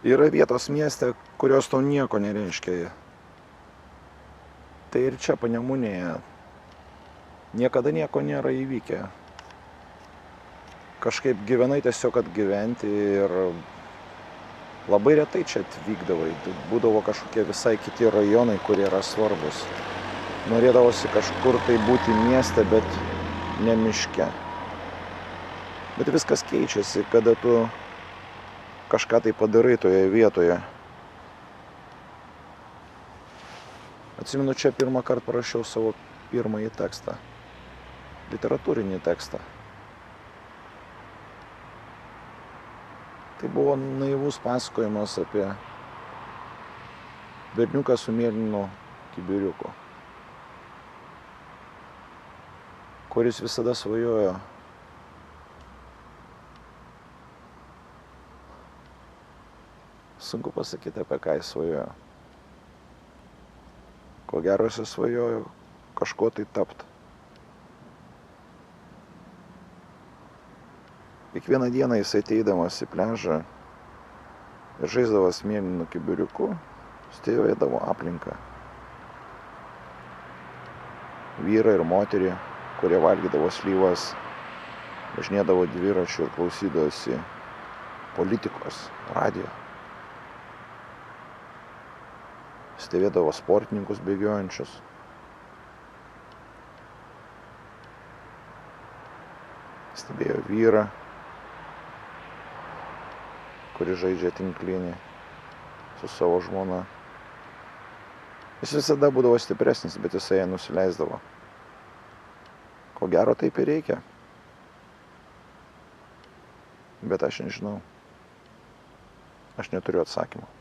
Yra vietos mieste, kurios tau nieko nereiškia. Tai ir čia Panemunėje niekada nieko nėra įvykę. Kažkaip gyvenai tiesiog atgyventi ir labai retai čia atvykdavai. Būdavo kažkokie visai kiti rajonai, kurie yra svarbus. Norėdavosi kažkur tai būti mieste, bet ne miške. Bet viskas keičiasi, kada tu kažką tai padarai toje vietoje. Atsimenu, čia pirmą kartą parašiau savo pirmąjį tekstą. Literatūrinį tekstą. Tai buvo naivus pasakojimas apie berniuką su mėlynu kibiriuku, kuris visada svajojo sunku pasakyti, apie ką jis svajojo. Ko gero jis svajojo kažko tai tapt. Kiekvieną dieną jis ateidamas į pliažą ir žaisdavas mėlynu kibiriuku, stebėdavo aplinką. Vyrą ir moterį, kurie valgydavo slyvas, važinėdavo dviračiu ir klausydavosi politikos, radijo. Stebėdavo sportininkus bėgiojančius. Stebėjo vyrą, kuris žaidžia tinklinį su savo žmona. Jis visada būdavo stipresnis, bet jisai ją nusileisdavo. Ko gero taip ir reikia. Bet aš nežinau. Aš neturiu atsakymų.